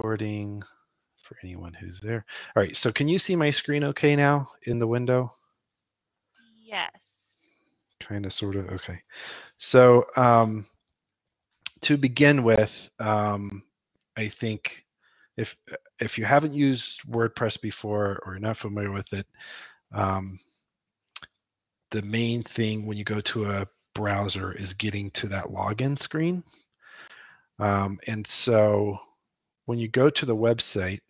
recording for anyone who's there. All right, so can you see my screen okay now in the window? Yes. Kind of, sort of, okay. So to begin with, I think if you haven't used WordPress before or you're not familiar with it, the main thing when you go to a browser is getting to that login screen. And so when you go to the website,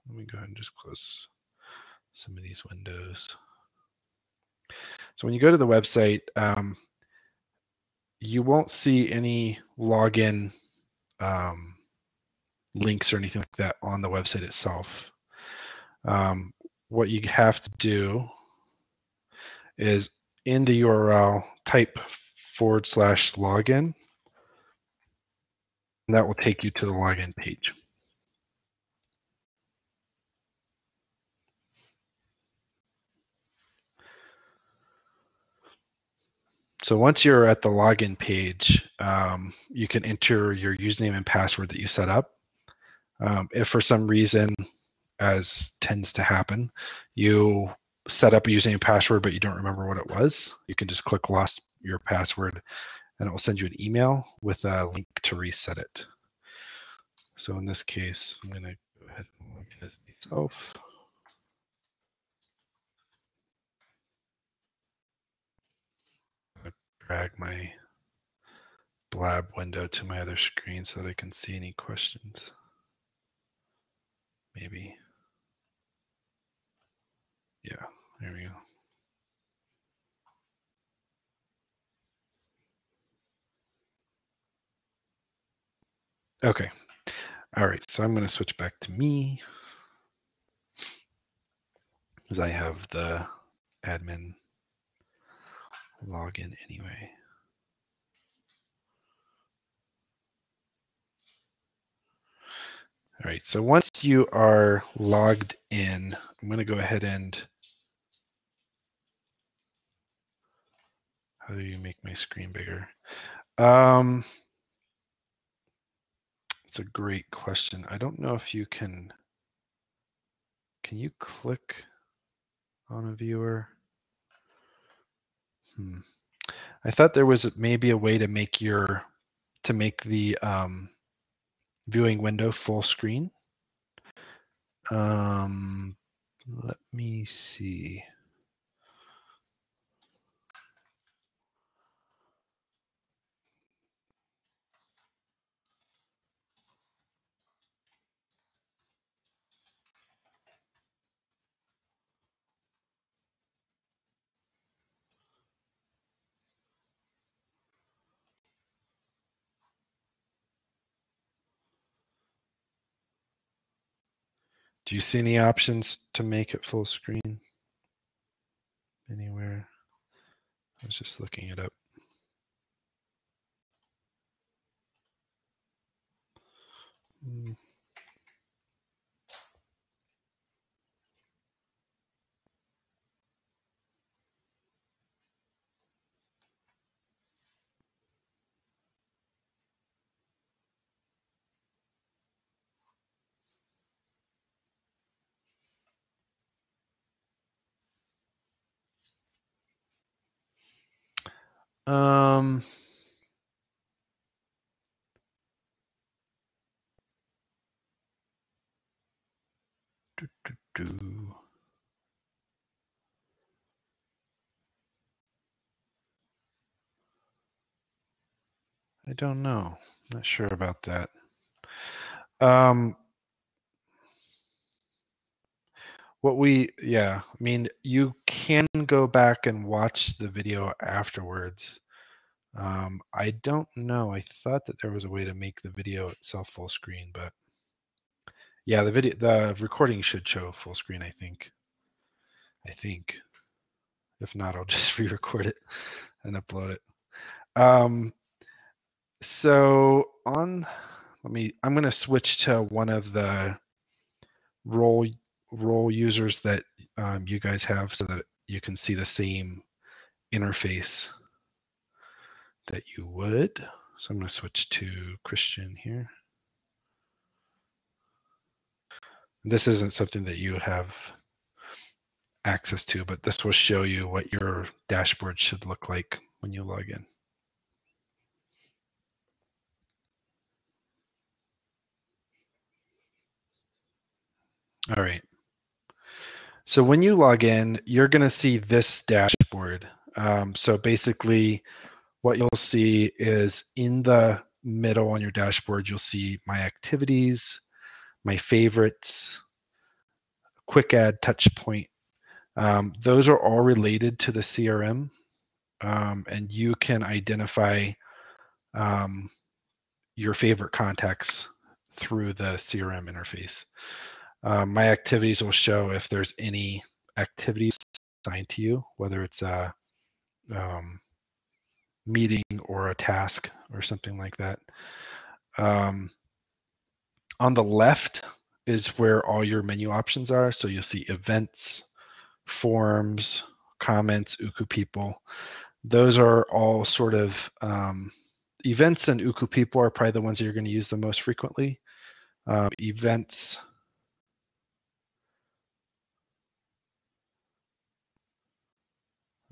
let me go ahead and just close some of these windows. So when you go to the website, you won't see any login links or anything like that on the website itself. What you have to do is in the URL type /login, and that will take you to the login page. So once you're at the login page, you can enter your username and password that you set up. If for some reason, as tends to happen, you set up a username and password but you don't remember what it was, you can just click lost your password and it will send you an email with a link to reset it. So in this case, I'm going to go ahead and log in as myself. Drag my Blab window to my other screen so that I can see any questions. Maybe. Yeah, there we go. Okay. All right, so I'm going to switch back to me because I have the admin login anyway. All right, so once you are logged in, I'm going to go ahead and, how do you make my screen bigger? It's a great question. I don't know if you can you click on a viewer? I thought there was maybe a way to make the viewing window full screen. Let me see. Do you see any options to make it full screen anywhere? I was just looking it up. I don't know. Not sure about that. I mean, you can go back and watch the video afterwards. I don't know. I thought that there was a way to make the video itself full screen, but yeah, the recording should show full screen, I think. If not, I'll just re-record it and upload it. So I'm going to switch to one of the role users that you guys have so that you can see the same interface that you would. So I'm going to switch to Christian here. This isn't something that you have access to, but this will show you what your dashboard should look like when you log in. All right. So when you log in, you're going to see this dashboard. So basically, what you'll see is in the middle on your dashboard, you'll see my activities, my favorites, quick add, touch point. Those are all related to the CRM, and you can identify your favorite contacts through the CRM interface. My activities will show if there's any activities assigned to you, whether it's a meeting or a task or something like that. On the left is where all your menu options are. So you'll see events, forms, comments, Uku people. Those are all sort of events, and Uku people are probably the ones that you're going to use the most frequently. Events.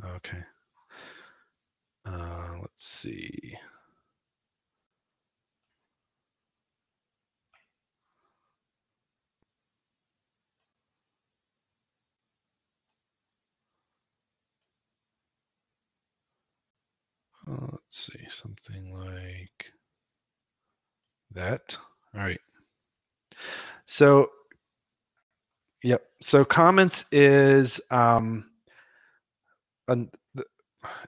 Okay. Let's see. Let's see, something like that. All right. So, yep. So comments is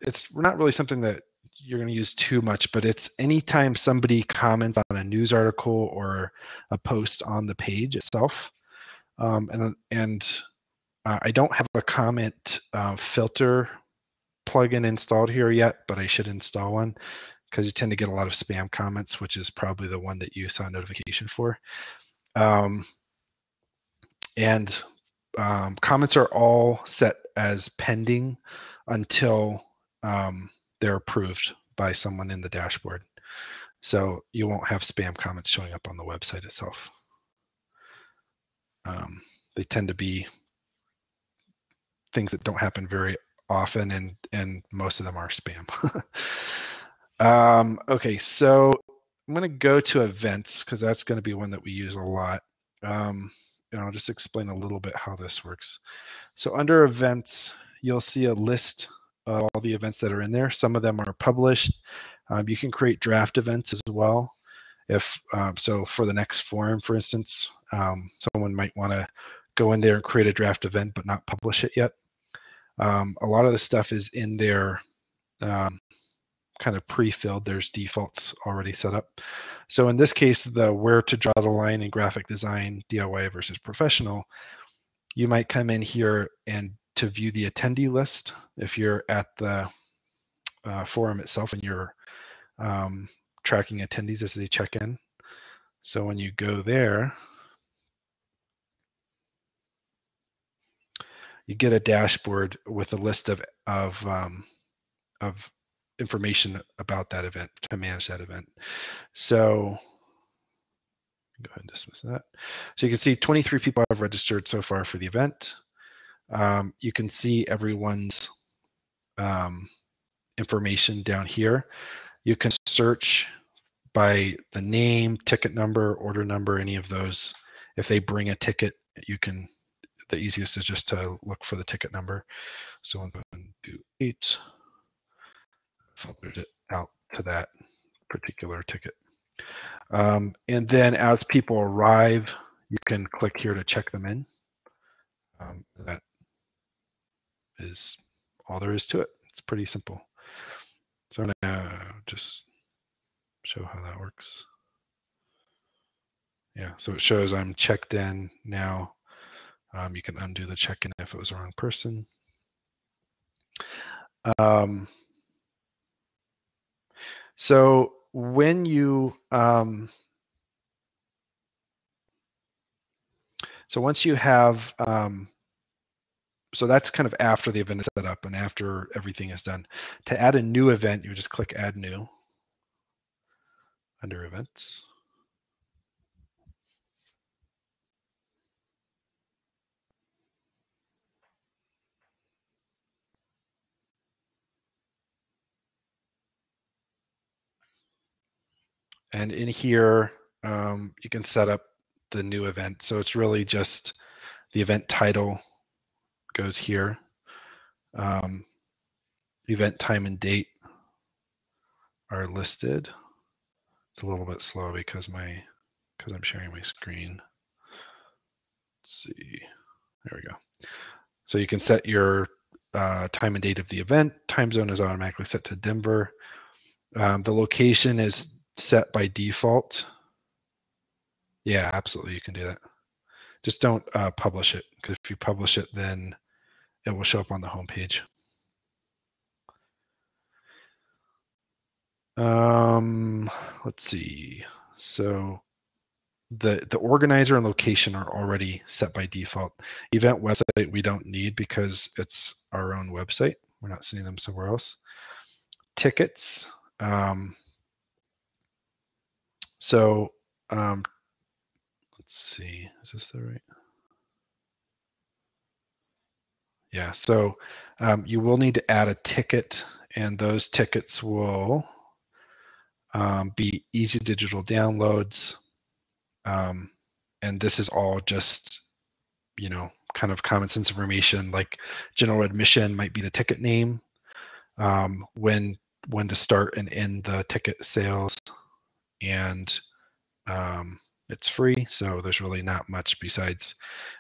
it's not really something that you're going to use too much, but it's anytime somebody comments on a news article or a post on the page itself. I don't have a comment filter plugin installed here yet, but I should install one because you tend to get a lot of spam comments, which is probably the one that you saw a notification for. Comments are all set as pending until they're approved by someone in the dashboard. So you won't have spam comments showing up on the website itself. They tend to be things that don't happen very often, and most of them are spam. Okay, so I'm going to go to events because that's going to be one that we use a lot. And I'll just explain a little bit how this works. So under events, you'll see a list of all the events that are in there. Some of them are published. You can create draft events as well. If so, for the next forum, for instance, someone might want to go in there and create a draft event but not publish it yet. A lot of the stuff is in there kind of pre-filled. There's defaults already set up. So in this case, the where to draw the line in graphic design, DIY versus professional, you might come in here and to view the attendee list if you're at the forum itself and you're tracking attendees as they check in. So when you go there, you get a dashboard with a list of information about that event to manage that event. So go ahead and dismiss that. So you can see 23 people have registered so far for the event. You can see everyone's information down here. You can search by the name, ticket number, order number, any of those. If they bring a ticket, you can, the easiest is just to look for the ticket number. So 128 filters it out to that particular ticket. And then as people arrive, you can click here to check them in. That is all there is to it. It's pretty simple. So I'm gonna just show how that works. Yeah, so it shows I'm checked in now. You can undo the check-in if it was the wrong person. So when you so once you have so that's kind of after the event is set up and after everything is done. To add a new event, you just click Add New under Events. And in here, you can set up the new event. So it's really just the event title goes here. Event time and date are listed. It's a little bit slow because I'm sharing my screen. Let's see. There we go. So you can set your time and date of the event. Time zone is automatically set to Denver. The location is set by default. Yeah, absolutely, you can do that. Just don't publish it, because if you publish it, then it will show up on the homepage. Let's see. So the organizer and location are already set by default. Event website we don't need because it's our own website. We're not sending them somewhere else. Tickets. Let's see. Is this the right? Yeah. So you will need to add a ticket, and those tickets will be easy digital downloads. And this is all just, kind of common sense information, like general admission might be the ticket name, when to start and end the ticket sales, and it's free, so there's really not much besides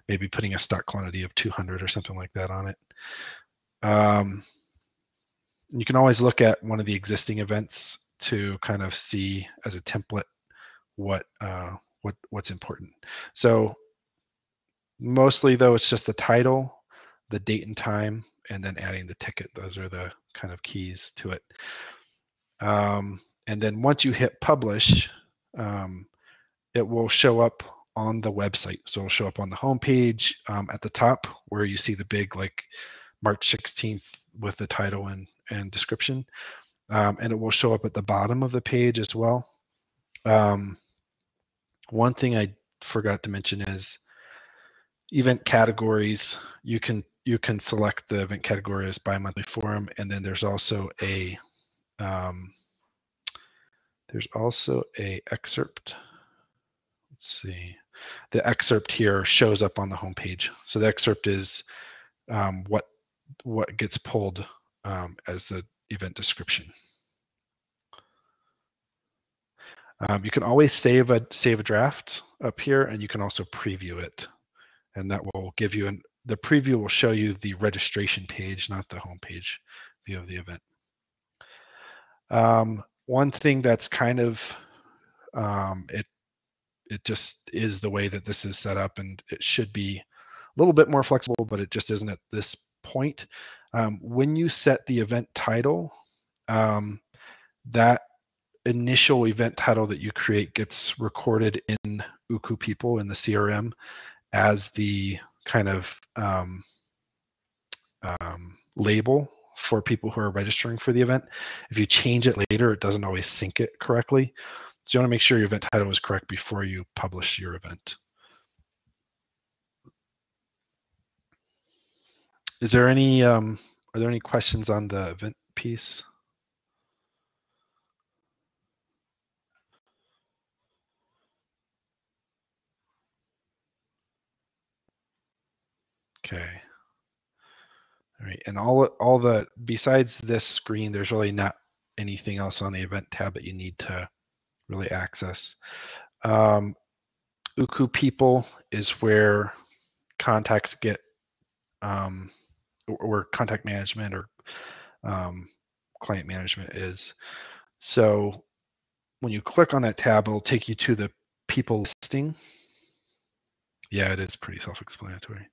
maybe putting a stock quantity of 200 or something like that on it. You can always look at one of the existing events to kind of see as a template what's important. So mostly though, it's just the title, the date and time, and then adding the ticket. Those are the kind of keys to it. And then once you hit publish, it will show up on the website. So it'll show up on the homepage at the top where you see the big like March 16th with the title and description. And it will show up at the bottom of the page as well. One thing I forgot to mention is event categories. You can select the event category as bi-monthly forum, and then there's also a excerpt. Let's see. The excerpt here shows up on the homepage. So the excerpt is what gets pulled as the event description. You can always save a draft up here, and you can also preview it, and that will give you the preview will show you the registration page, not the homepage view of the event. One thing that's kind of it just is the way that this is set up, and it should be a little bit more flexible, but it just isn't at this point. When you set the event title, that initial event title that you create gets recorded in Uku People in the CRM as the kind of label for people who are registering for the event. If you change it later, it doesn't always sync it correctly. So you want to make sure your event title is correct before you publish your event. Is there any are there any questions on the event piece? Okay. All right, and all the besides this screen, there's really not anything else on the event tab that you need to really access. Uku People is where contacts get where contact management or client management is. So when you click on that tab, it'll take you to the people listing. Yeah, it is pretty self-explanatory.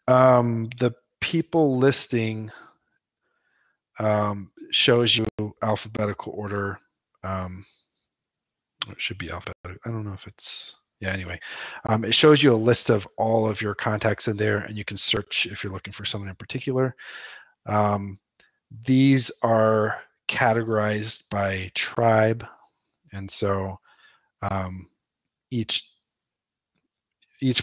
The people listing shows you alphabetical order. It should be alphabetical. I don't know if it's, yeah, anyway. It shows you a list of all of your contacts in there, and you can search if you're looking for someone in particular. These are categorized by tribe, and so each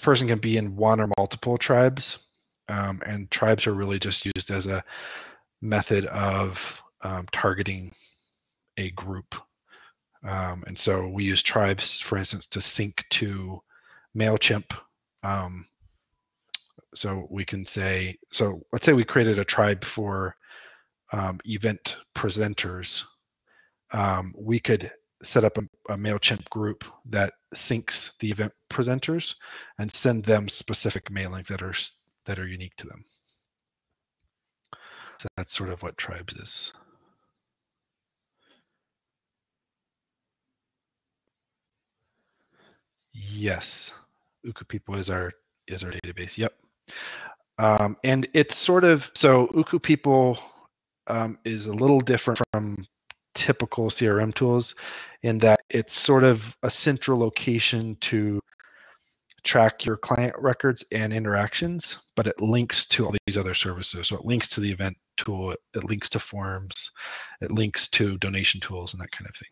person can be in one or multiple tribes, and tribes are really just used as a method of targeting a group. And so we use tribes, for instance, to sync to MailChimp. So we can say, so let's say we created a tribe for event presenters. We could set up a MailChimp group that syncs the event presenters and send them specific mailings that are unique to them. So that's sort of what tribes is. Yes, Uku People is our database. Yep. And it's sort of, so Uku People is a little different from typical CRM tools in that it's sort of a central location to track your client records and interactions, but it links to all these other services. So it links to the event tool, it links to forms, it links to donation tools and that kind of thing.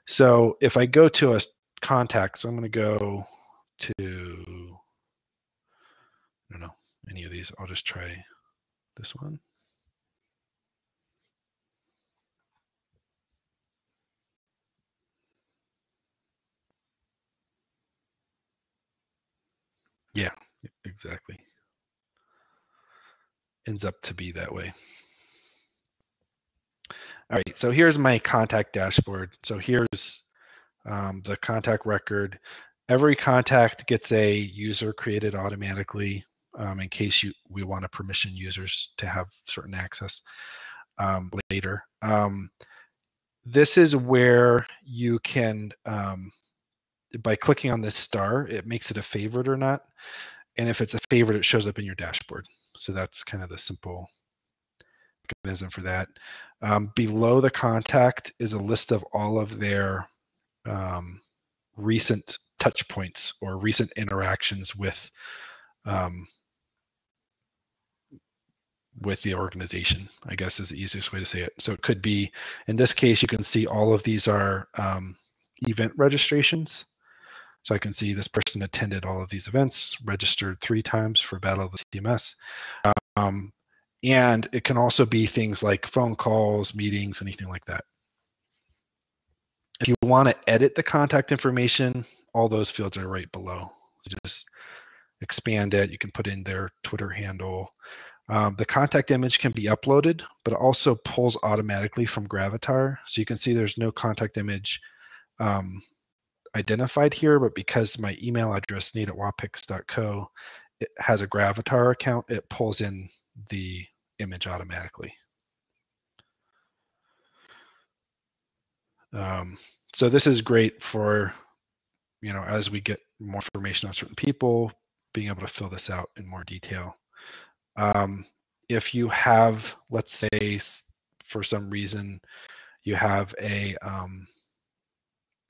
So if I go to a contact, so I'm going to go to, I don't know, any of these. I'll just try this one. Yeah, exactly. Ends up to be that way. All right, so here's my contact dashboard. So here's the contact record. Every contact gets a user created automatically in case we want to permission users to have certain access later. This is where you can, by clicking on this star, it makes it a favorite or not. And if it's a favorite, it shows up in your dashboard. So that's kind of the simple mechanism for that. Below the contact is a list of all of their recent touch points or recent interactions with the organization, I guess is the easiest way to say it. So it could be, in this case, you can see all of these are event registrations. So I can see this person attended all of these events, registered 3 times for Battle of the CMS. And it can also be things like phone calls, meetings, anything like that. If you want to edit the contact information, all those fields are right below. So just expand it. You can put in their Twitter handle. The contact image can be uploaded, but it also pulls automatically from Gravatar. So you can see there's no contact image identified here, but because my email address, nate@wapix.co, it has a Gravatar account, it pulls in the image automatically. So this is great for, as we get more information on certain people, being able to fill this out in more detail. If you have, let's say, for some reason, you have a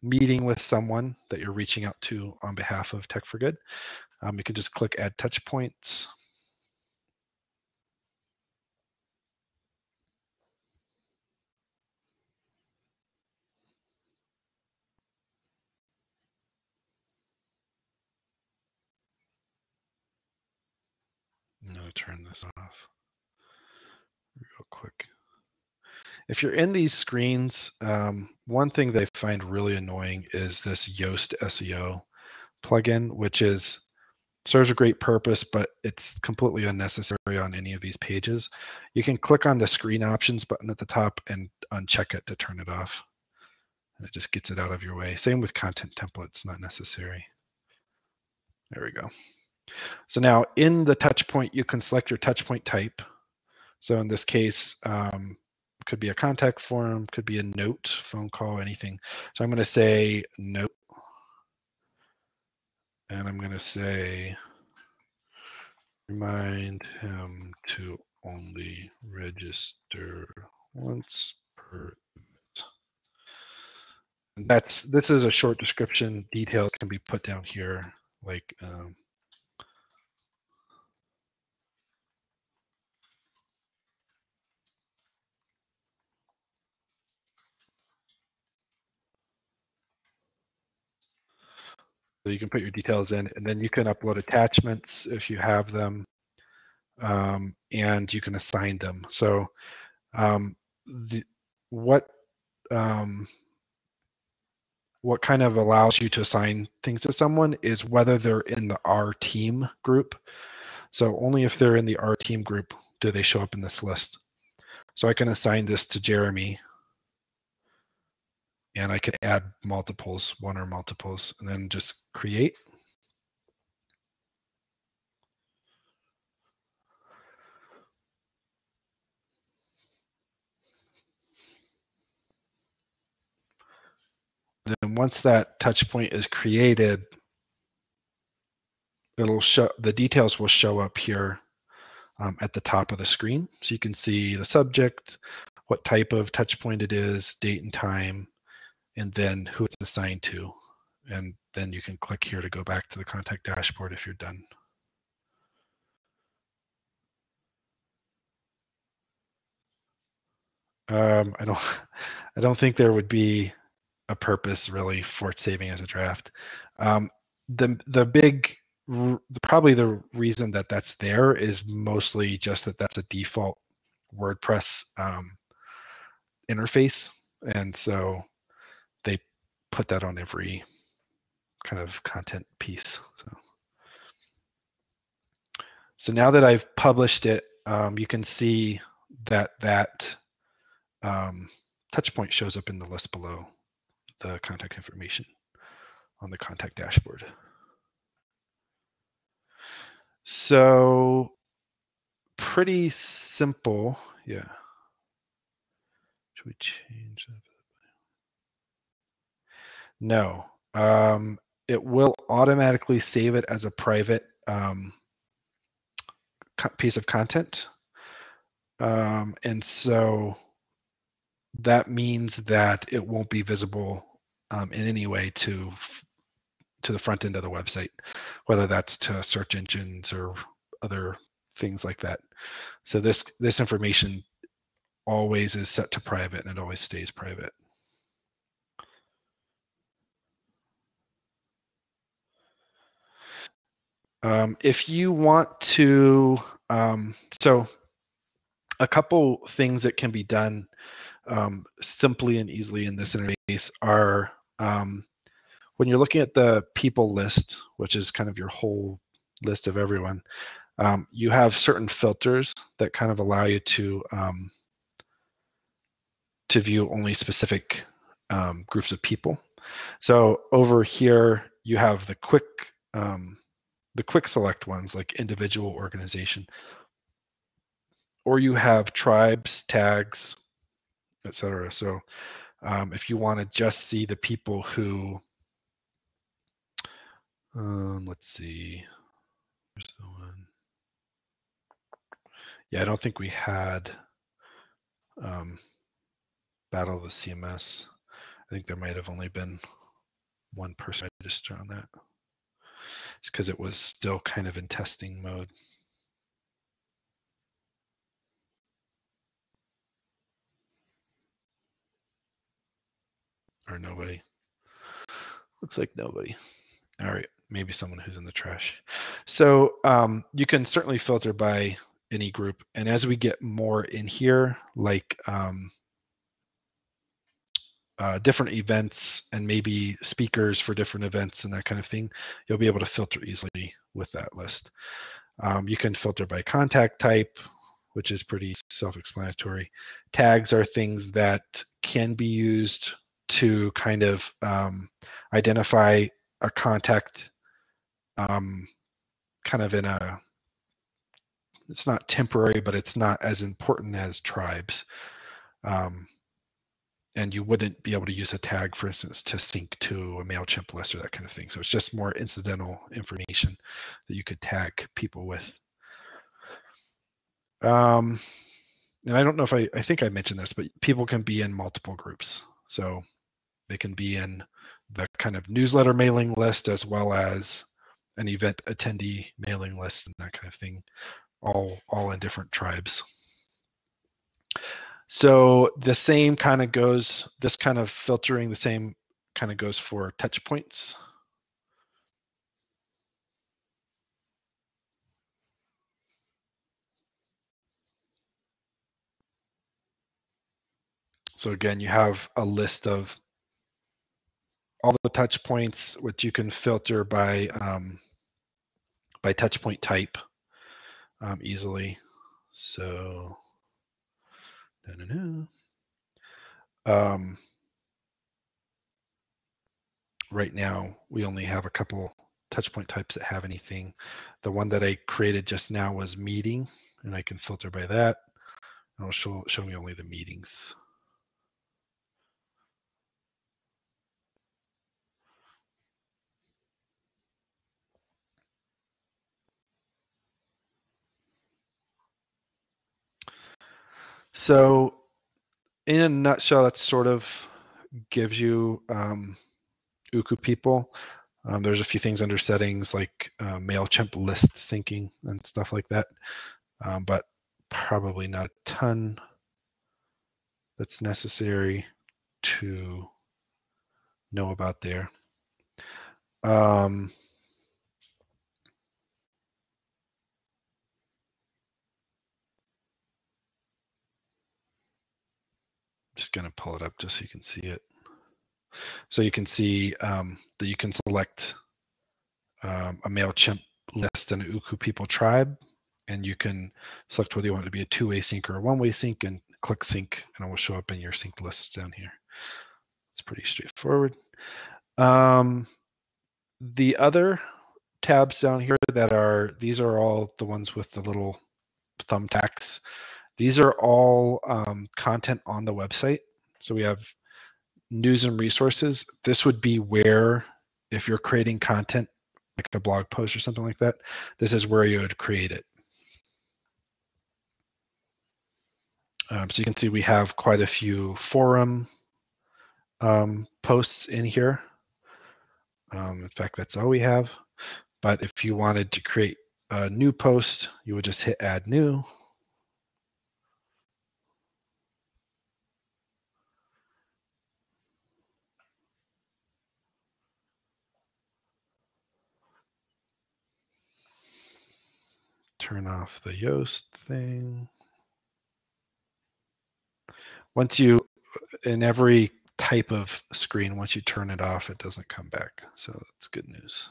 meeting with someone that you're reaching out to on behalf of Tech for Good, you can just click Add Touch Points. I'm going to turn this off real quick. If you're in these screens, one thing they find really annoying is this Yoast SEO plugin, which serves a great purpose, but it's completely unnecessary on any of these pages. You can click on the screen options button at the top and uncheck it to turn it off. And it just gets it out of your way. Same with content templates, not necessary. There we go. So now in the touch point, you can select your touch point type. So in this case, could be a contact form, could be a note, phone call, anything. So I'm going to say note. And I'm going to say, remind him to only register once per event. This is a short description. Details can be put down here, like so you can put your details in, and then you can upload attachments if you have them, and you can assign them. So what what kind of allows you to assign things to someone is whether they're in the R team group. So only if they're in the R team group do they show up in this list. So I can assign this to Jeremy, and I can add multiples, one or multiples, and then just create. Then once that touch point is created, it'll show, the details will show up here at the top of the screen. So you can see the subject, what type of touch point it is, date and time, and then who it's assigned to. And then you can click here to go back to the contact dashboard if you're done. I don't think there would be a purpose really for saving as a draft. Probably the reason that that's there is mostly just that that's a default WordPress interface, and so they put that on every kind of content piece. So now that I've published it, you can see that touch point shows up in the list below the contact information on the contact dashboard. So pretty simple. Yeah. Should we change that? No. It will automatically save it as a private piece of content. And so that means that it won't be visible in any way to the front end of the website, whether that's to search engines or other things like that. So this information always is set to private, and it always stays private. If you want to, so a couple things that can be done simply and easily in this interface are when you're looking at the people list, which is kind of your whole list of everyone, you have certain filters that kind of allow you to view only specific groups of people. So over here, you have the quick select ones like individual, organization, or you have tribes, tags, etc. So if you want to just see the people who, let's see, here's the one. Yeah, I don't think we had Battle of the CMS. I think there might have only been one person registered on that. It's because it was still kind of in testing mode. Or nobody. Looks like nobody. All right, maybe someone who's in the trash. So you can certainly filter by any group. And as we get more in here, like different events and maybe speakers for different events and that kind of thing, you'll be able to filter easily with that list. You can filter by contact type, which is pretty self-explanatory. Tags are things that can be used to kind of identify a contact kind of in a, it's not temporary, but it's not as important as tribes. And you wouldn't be able to use a tag, for instance, to sync to a MailChimp list or that kind of thing. So it's just more incidental information that you could tag people with. And I don't know if I think I mentioned this, but people can be in multiple groups. So they can be in the kind of newsletter mailing list as well as an event attendee mailing list and that kind of thing, all in different tribes. So the same kind of goes, this kind of filtering, the same kind of goes for touch points. So again, you have a list of all the touch points, which you can filter by touch point type easily. So, right now we only have a couple touch point types that have anything. The one that I created just now was meeting, and I can filter by that. It'll show me only the meetings. So in a nutshell, that sort of gives you Uku people. There's a few things under settings like MailChimp list syncing and stuff like that, but probably not a ton that's necessary to know about there. Just going to pull it up just so you can see it. So you can see that you can select a MailChimp list and a Uku people tribe, and you can select whether you want it to be a two-way sync or a one-way sync, and click sync, and it will show up in your synced lists down here. It's pretty straightforward. The other tabs down here these are all the ones with the little thumbtacks. These are all content on the website. So we have news and resources. This would be where, if you're creating content, like a blog post or something like that, this is where you would create it. So you can see we have quite a few forum posts in here. In fact, that's all we have. But if you wanted to create a new post, you would just hit add new. Turn off the Yoast thing. Once you, in every type of screen, once you turn it off, it doesn't come back. So that's good news.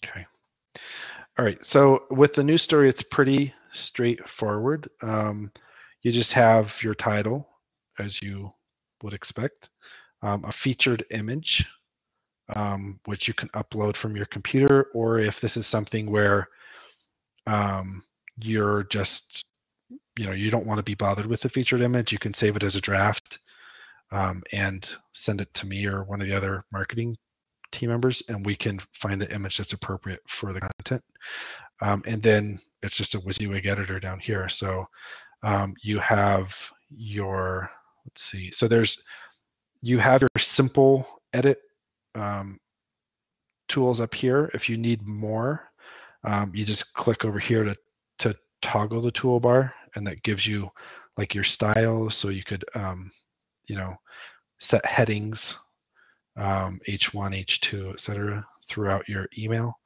Okay. All right. So with the news story, it's pretty straightforward. You just have your title, as you would expect, a featured image, which you can upload from your computer, or if this is something where you're just, you don't want to be bothered with the featured image, you can save it as a draft and send it to me or one of the other marketing team members, and we can find an image that's appropriate for the content. And then it's just a WYSIWYG editor down here. So you have your, let's see, so you have your simple edit tools up here. If you need more, you just click over here to toggle the toolbar, and that gives you like your style. So you could, set headings, H1, H2, etc., throughout your email,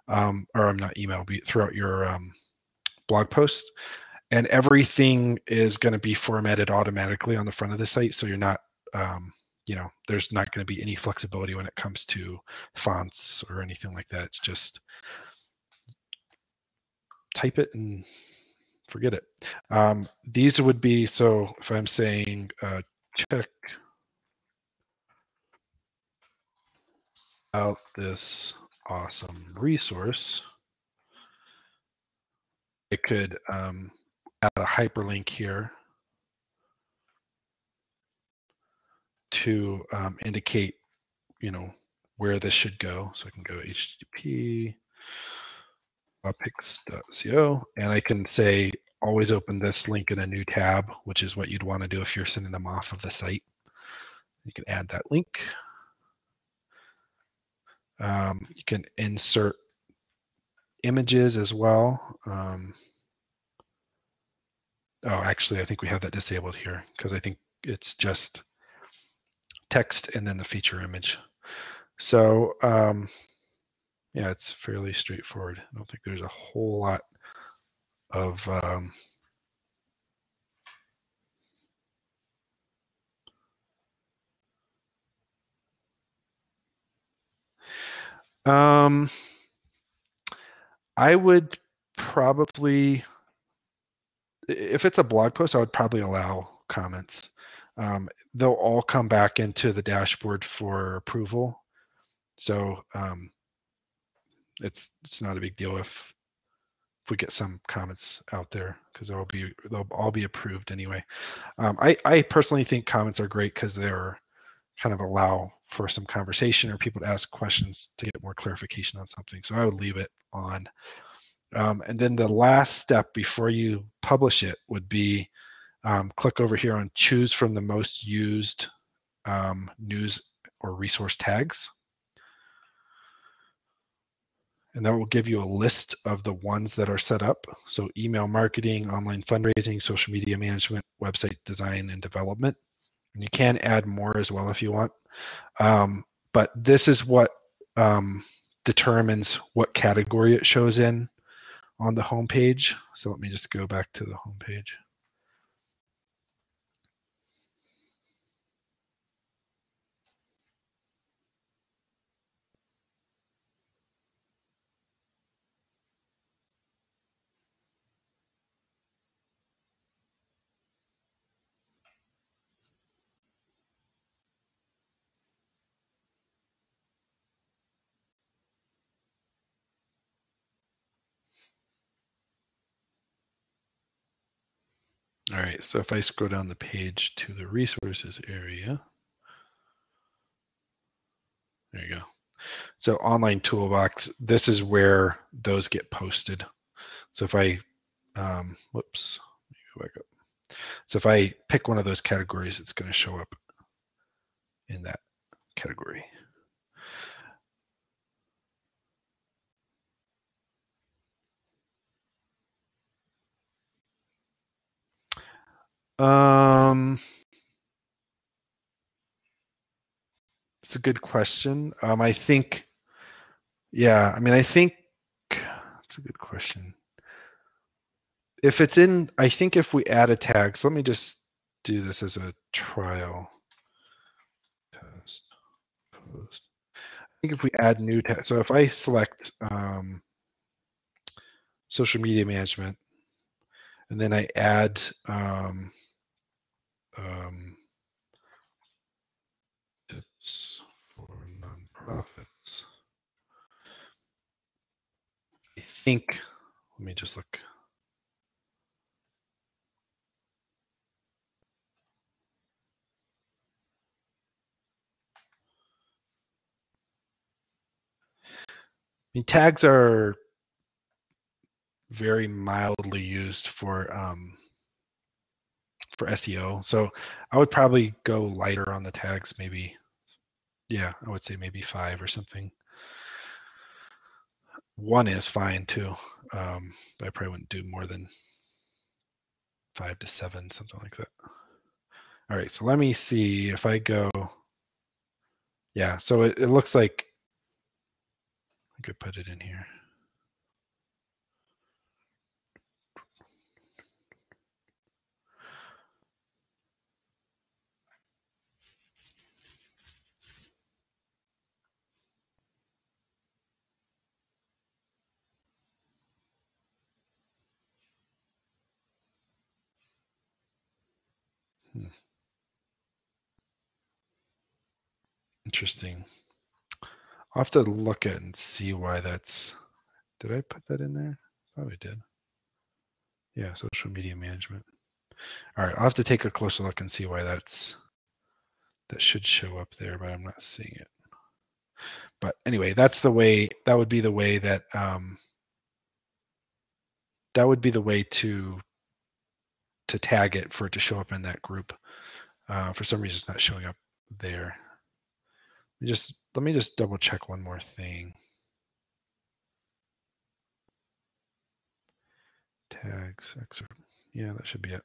or not email, but throughout your blog post. And everything is going to be formatted automatically on the front of the site, so you're not, there's not going to be any flexibility when it comes to fonts or anything like that. It's just type it and forget it. These would be, so if I'm saying check out this awesome resource, it could add a hyperlink here to indicate, where this should go. So I can go http topics.co, and I can say always open this link in a new tab, which is what you'd want to do if you're sending them off of the site. You can add that link. You can insert images as well. Oh, actually, I think we have that disabled here because I think it's just text and then the feature image. So yeah, it's fairly straightforward. I don't think there's a whole lot of I would probably, if it's a blog post, I would probably allow comments. They'll all come back into the dashboard for approval. So it's not a big deal if we get some comments out there because they'll all be approved anyway. I personally think comments are great because they're kind of allow for some conversation or people to ask questions to get more clarification on something. So I would leave it on. And then the last step before you publish it would be click over here on choose from the most used news or resource tags. And that will give you a list of the ones that are set up. So email marketing, online fundraising, social media management, website design and development. And you can add more as well if you want. But this is what determines what category it shows in on the home page. So let me just go back to the home page. All right, so if I scroll down the page to the resources area, there you go. So online toolbox, this is where those get posted. So if I, whoops, let me go back up. So if I pick one of those categories, it's going to show up in that category. It's a good question. I think, yeah, I mean, I think it's a good question. If it's in, I think if we add a tag, so let me just do this as a trial test post. I think if we add new tag, so if I select social media management, and then I add tips for nonprofits, I think, let me just look. I mean, tags are very mildly used for SEO. So I would probably go lighter on the tags, maybe. Yeah, I would say maybe 5 or something. 1 is fine too. But I probably wouldn't do more than 5 to 7, something like that. All right, so let me see if I go. Yeah, so it looks like I could put it in here. Interesting. I'll have to look at and see why that's. Did I put that in there? I thought I did. Yeah, social media management. All right, I'll have to take a closer look and see why that should show up there, but I'm not seeing it. But anyway, that's the way. That would be the way that to tag it for it to show up in that group. For some reason, it's not showing up there. Let me just double check one more thing. Tags, excerpt. Yeah, that should be it.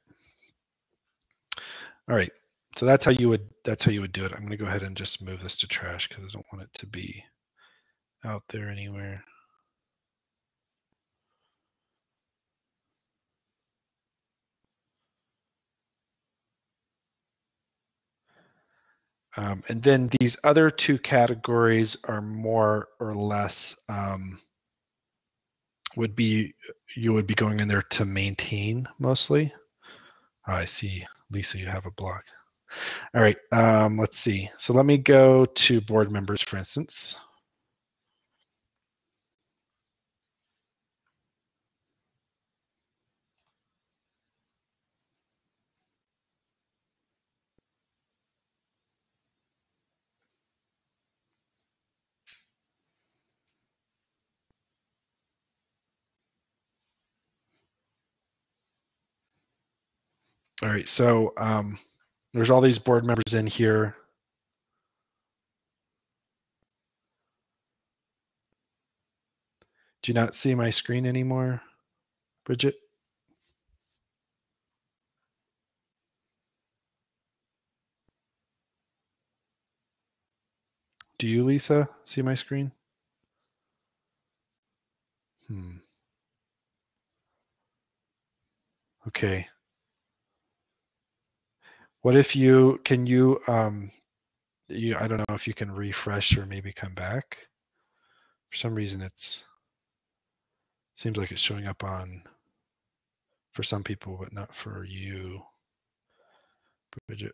All right. So that's how you would do it. I'm going to go ahead and just move this to trash because I don't want it to be out there anywhere. And then these other two categories are more or less you would be going in there to maintain mostly. Oh, I see, Lisa, you have a block. All right, let's see. So let me go to board members, for instance. All right, so there's all these board members in here. Do you not see my screen anymore, Bridget? Do you, Lisa, see my screen? Okay. What if you, can you, I don't know if you can refresh or maybe come back. For some reason, seems like it's showing up on, for some people, but not for you, Bridget.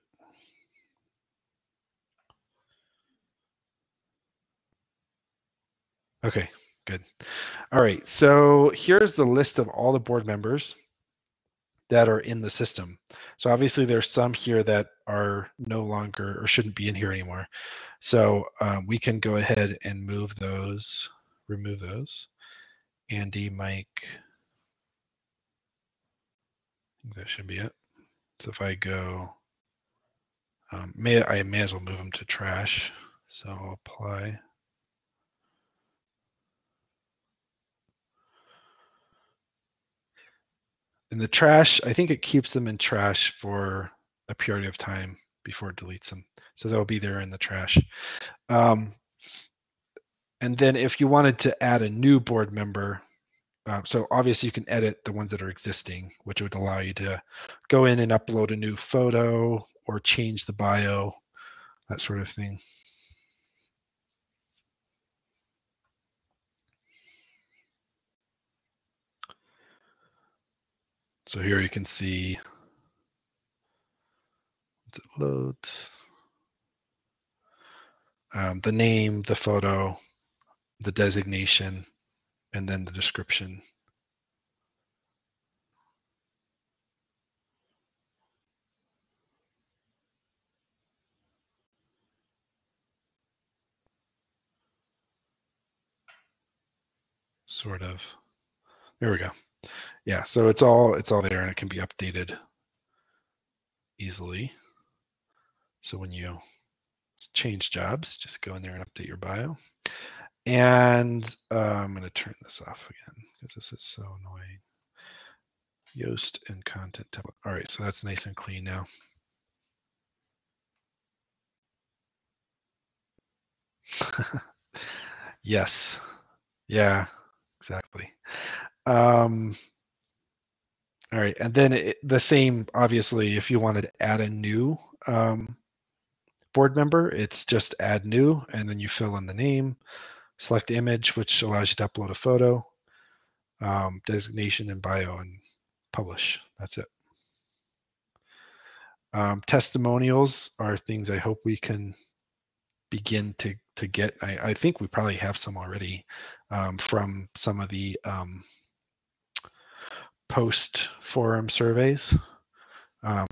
Okay, good. All right, so here's the list of all the board members that are in the system. So obviously there's some here that are no longer or shouldn't be in here anymore. So we can go ahead and remove those. Andy, Mike, I think that should be it. So if I go, I may as well move them to trash. So I'll apply. In the trash, I think it keeps them in trash for a period of time before it deletes them. So they'll be there in the trash. And then if you wanted to add a new board member, so obviously you can edit the ones that are existing, which would allow you to go in and upload a new photo or change the bio, that sort of thing. So here you can see, it loads, the name, the photo, the designation, and then the description. Sort of. There we go. Yeah, so it's all there and it can be updated easily. So when you change jobs, just go in there and update your bio. And I'm going to turn this off again because this is so annoying. Yoast and content template. All right, so that's nice and clean now. Yes. Yeah, exactly. All right, and then the same, obviously, if you wanted to add a new board member, it's just add new, and then you fill in the name, select image, which allows you to upload a photo, designation and bio, and publish. That's it. Testimonials are things I hope we can begin to get. I think we probably have some already from some of the post forum surveys.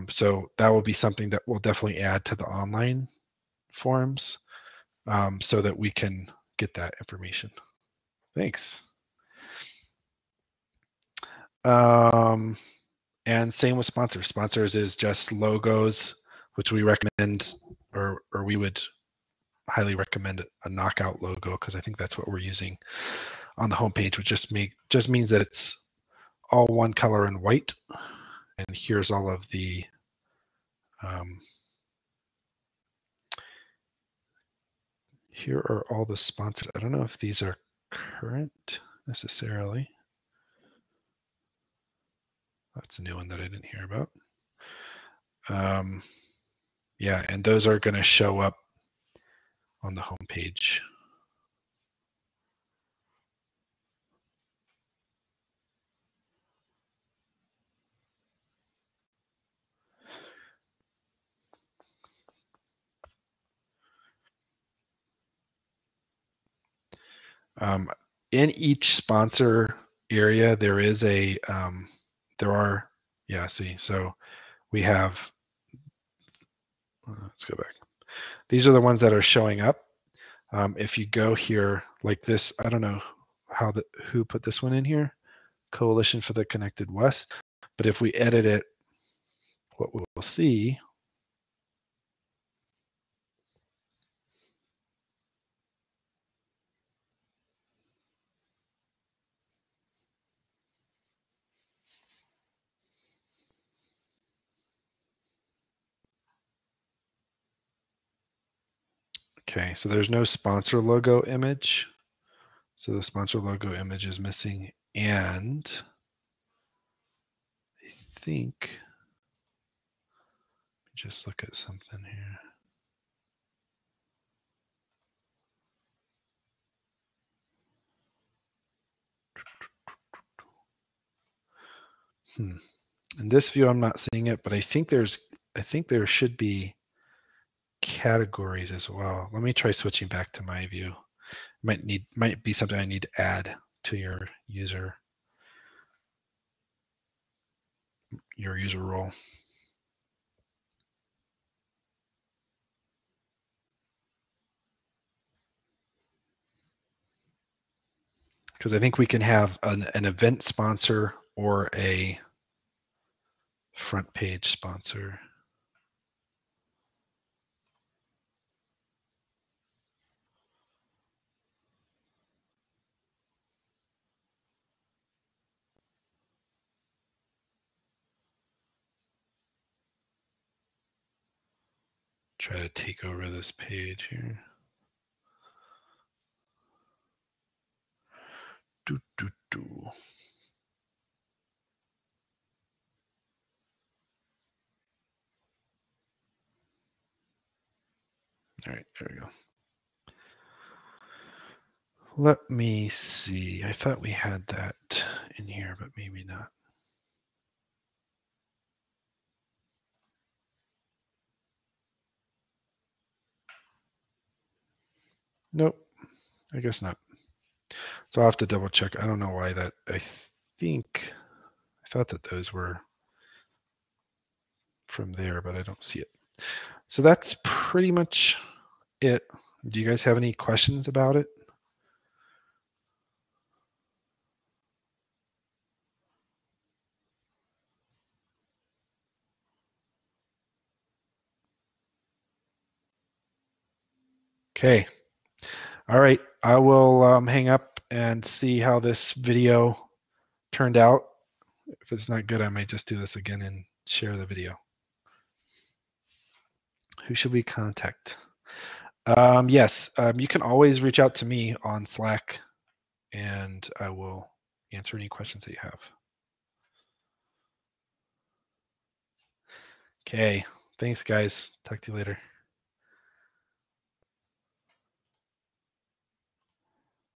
So that will be something that we'll definitely add to the online forums so that we can get that information. Thanks. And same with sponsors. Sponsors is just logos, which we recommend, or we would highly recommend a knockout logo because I think that's what we're using on the homepage, which just means that it's all one color and white, here's all of the here are all the sponsors. I don't know if these are current necessarily. That's a new one that I didn't hear about. Yeah, and those are going to show up on the home page. In each sponsor area, there is a, see, so we have, let's go back. These are the ones that are showing up. If you go here like this, I don't know who put this one in here, Coalition for the Connected West, but if we edit it, what we'll see okay, so there's no sponsor logo image. So the sponsor logo image is missing. And I think, just look at something here. In this view, I'm not seeing it, but I think there should be categories as well. Let me try switching back to my view. Might be something I need to add to your user role. Because I think we can have an event sponsor or a front page sponsor. Try to take over this page here. All right, there we go. Let me see. I thought we had that in here, but maybe not. Nope, I guess not. So I'll have to double check. I don't know why that, I thought that those were from there, but I don't see it. So that's pretty much it. Do you guys have any questions about it? Okay. All right. I will hang up and see how this video turned out. If it's not good, I might just do this again and share the video. Who should we contact? Yes, you can always reach out to me on Slack and I will answer any questions that you have. Okay, thanks guys. Talk to you later.